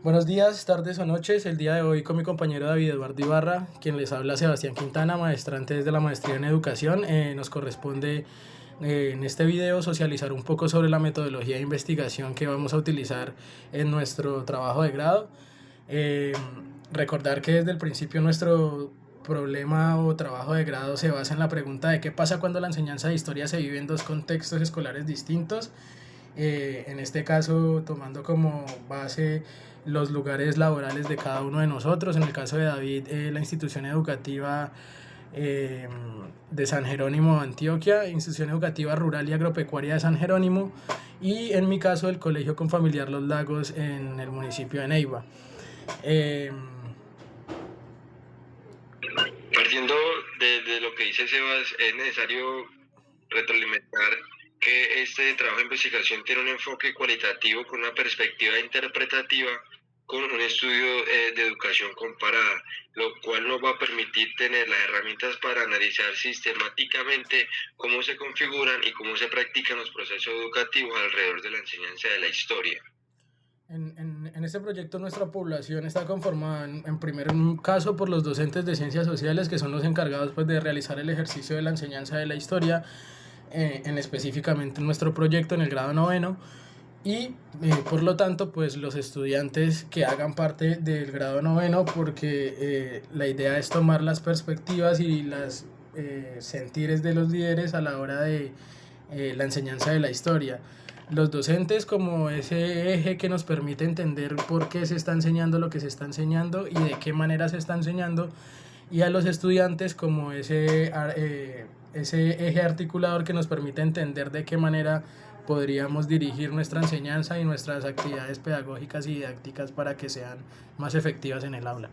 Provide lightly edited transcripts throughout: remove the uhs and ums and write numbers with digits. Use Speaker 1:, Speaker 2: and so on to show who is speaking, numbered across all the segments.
Speaker 1: Buenos días, tardes o noches. El día de hoy con mi compañero David Eduardo Ibarra, quien les habla Sebastián Quintana, maestrante desde la maestría en educación. Nos corresponde en este video socializar un poco sobre la metodología de investigación que vamos a utilizar en nuestro trabajo de grado. Eh, Recordar que desde el principio nuestro problema o trabajo de grado se basa en la pregunta de qué pasa cuando la enseñanza de historia se vive en dos contextos escolares distintos. En este caso tomando como base los lugares laborales de cada uno de nosotros. En el caso de David, la institución educativa eh, de San Jerónimo, Antioquia, institución educativa rural y agropecuaria de San Jerónimo, y en mi caso el Colegio Confamiliar Los Lagos en el municipio de Neiva. Eh,
Speaker 2: Partiendo de lo que dice Sebas, es necesario retroalimentar que este trabajo de investigación tiene un enfoque cualitativo con una perspectiva interpretativa, con un estudio de educación comparada, lo cual nos va a permitir tener las herramientas para analizar sistemáticamente cómo se configuran y cómo se practican los procesos educativos alrededor de la enseñanza de la historia.
Speaker 1: En este proyecto nuestra población está conformada en primer caso por los docentes de ciencias sociales, que son los encargados pues, de realizar el ejercicio de la enseñanza de la historia, en específicamente en nuestro proyecto en el grado noveno, y por lo tanto pues los estudiantes que hagan parte del grado noveno, porque la idea es tomar las perspectivas y las sentires de los líderes a la hora de la enseñanza de la historia. Los docentes como ese eje que nos permite entender por qué se está enseñando lo que se está enseñando y de qué manera se está enseñando, y a los estudiantes como ese eje articulador que nos permite entender de qué manera podríamos dirigir nuestra enseñanza y nuestras actividades pedagógicas y didácticas para que sean más efectivas en el aula.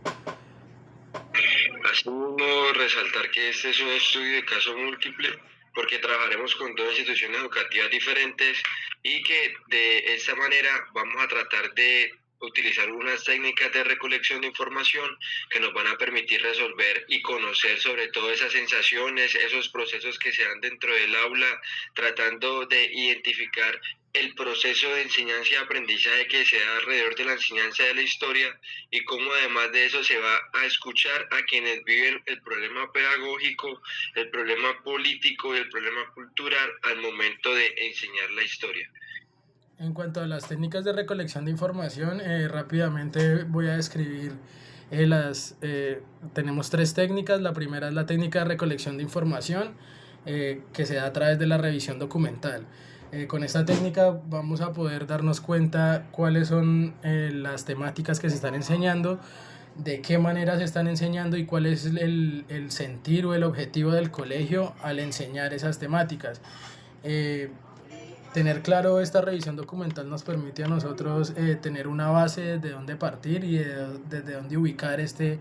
Speaker 2: Asimismo, resaltar que este es un estudio de caso múltiple porque trabajaremos con dos instituciones educativas diferentes y que de esta manera vamos a tratar de utilizar unas técnicas de recolección de información que nos van a permitir resolver y conocer sobre todo esas sensaciones, esos procesos que se dan dentro del aula, tratando de identificar el proceso de enseñanza y aprendizaje que se da alrededor de la enseñanza de la historia y cómo además de eso se va a escuchar a quienes viven el problema pedagógico, el problema político y el problema cultural al momento de enseñar la historia.
Speaker 1: En cuanto a las técnicas de recolección de información, rápidamente voy a describir tenemos tres técnicas. La primera es la técnica de recolección de información, que se da a través de la revisión documental. Con esta técnica vamos a poder darnos cuenta cuáles son las temáticas que se están enseñando, de qué manera se están enseñando y cuál es el sentir o el objetivo del colegio al enseñar esas temáticas. Eh, Tener claro esta revisión documental nos permite a nosotros tener una base de dónde partir y desde dónde ubicar este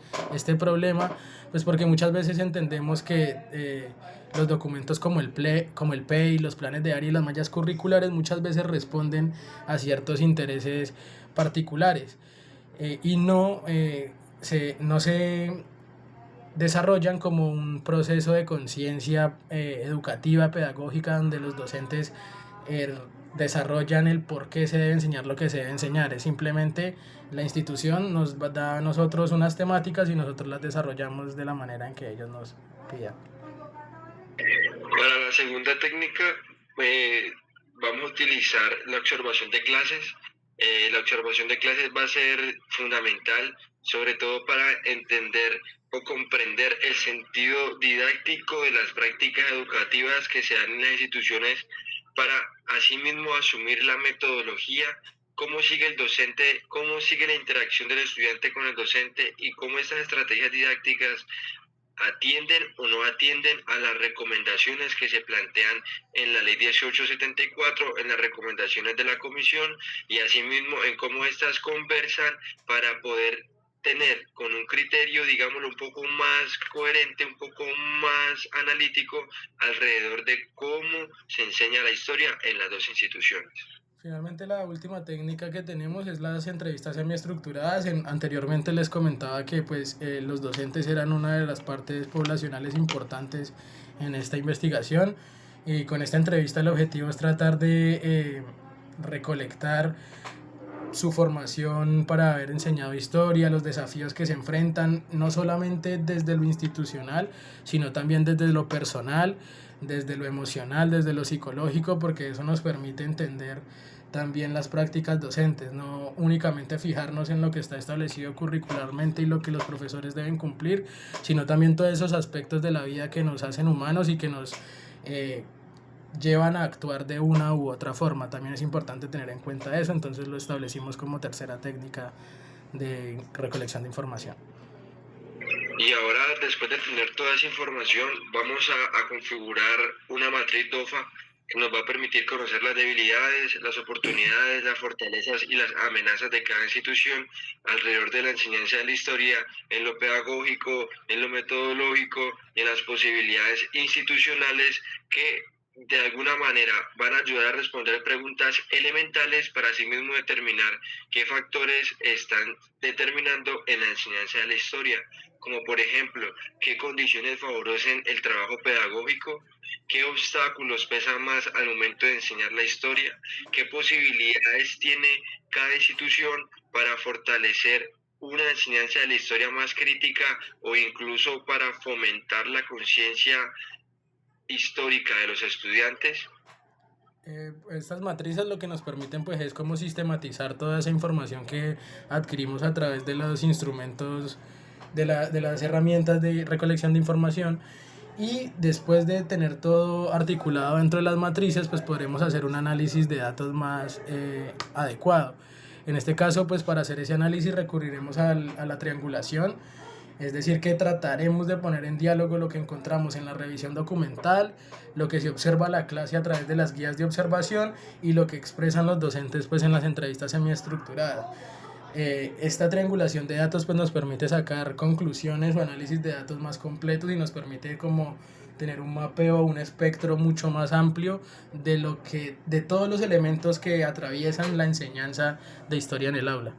Speaker 1: problema, pues porque muchas veces entendemos que los documentos como como el PEI, los planes de área y las mallas curriculares muchas veces responden a ciertos intereses particulares, y no se desarrollan como un proceso de conciencia educativa, pedagógica, donde los docentes eh, desarrollan el por qué se debe enseñar lo que se debe enseñar. Es simplemente la institución nos da a nosotros unas temáticas y nosotros las desarrollamos de la manera en que ellos nos pidan.
Speaker 2: Para la segunda técnica, vamos a utilizar la observación de clases. La observación de clases va a ser fundamental, sobre todo para entender o comprender el sentido didáctico de las prácticas educativas que se dan en las instituciones, para asimismo asumir la metodología, cómo sigue el docente, cómo sigue la interacción del estudiante con el docente y cómo estas estrategias didácticas atienden o no atienden a las recomendaciones que se plantean en la ley 1874, en las recomendaciones de la comisión, y asimismo en cómo estas conversan para poder tener con un criterio, digámoslo, un poco más coherente, un poco más analítico alrededor de cómo se enseña la historia en las dos instituciones.
Speaker 1: Finalmente, la última técnica que tenemos es las entrevistas semiestructuradas. Anteriormente les comentaba que pues, los docentes eran una de las partes poblacionales importantes en esta investigación, y con esta entrevista el objetivo es tratar de recolectar su formación para haber enseñado historia, los desafíos que se enfrentan, no solamente desde lo institucional, sino también desde lo personal, desde lo emocional, desde lo psicológico, porque eso nos permite entender también las prácticas docentes, no únicamente fijarnos en lo que está establecido curricularmente y lo que los profesores deben cumplir, sino también todos esos aspectos de la vida que nos hacen humanos y que nos llevan a actuar de una u otra forma. También es importante tener en cuenta eso, entonces lo establecimos como tercera técnica de recolección de información.
Speaker 2: Y ahora, después de tener toda esa información, vamos a configurar una matriz DOFA que nos va a permitir conocer las debilidades, las oportunidades, las fortalezas y las amenazas de cada institución alrededor de la enseñanza de la historia, en lo pedagógico, en lo metodológico y en las posibilidades institucionales que de alguna manera van a ayudar a responder preguntas elementales para así mismo determinar qué factores están determinando en la enseñanza de la historia, como por ejemplo, qué condiciones favorecen el trabajo pedagógico, qué obstáculos pesan más al momento de enseñar la historia, qué posibilidades tiene cada institución para fortalecer una enseñanza de la historia más crítica o incluso para fomentar la conciencia histórica de los estudiantes.
Speaker 1: Estas matrices lo que nos permiten pues es como sistematizar toda esa información que adquirimos a través de los instrumentos, de las herramientas de recolección de información, y después de tener todo articulado dentro de las matrices pues podremos hacer un análisis de datos más adecuado. En este caso pues para hacer ese análisis recurriremos a la triangulación. Es decir, que trataremos de poner en diálogo lo que encontramos en la revisión documental, lo que se observa a la clase a través de las guías de observación y lo que expresan los docentes pues, en las entrevistas semiestructuradas. Esta triangulación de datos pues, nos permite sacar conclusiones o análisis de datos más completos y nos permite como tener un mapeo, un espectro mucho más amplio de todos los elementos que atraviesan la enseñanza de historia en el aula.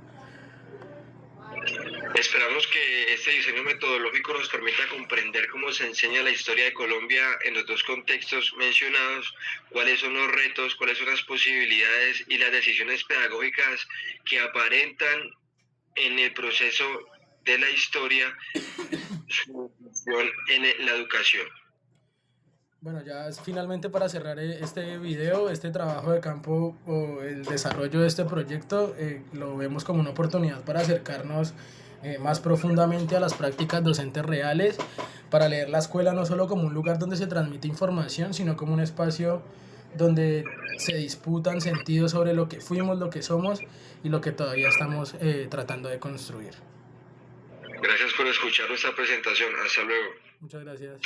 Speaker 2: Esperamos que este diseño metodológico nos permita comprender cómo se enseña la historia de Colombia en los dos contextos mencionados, cuáles son los retos, cuáles son las posibilidades y las decisiones pedagógicas que aparentan en el proceso de la historia su función en la educación.
Speaker 1: Bueno, ya finalmente para cerrar este video, este trabajo de campo o el desarrollo de este proyecto, lo vemos como una oportunidad para acercarnos más profundamente a las prácticas docentes reales, para leer la escuela no solo como un lugar donde se transmite información, sino como un espacio donde se disputan sentidos sobre lo que fuimos, lo que somos y lo que todavía estamos tratando de construir.
Speaker 2: Gracias por escuchar nuestra presentación. Hasta luego.
Speaker 1: Muchas gracias.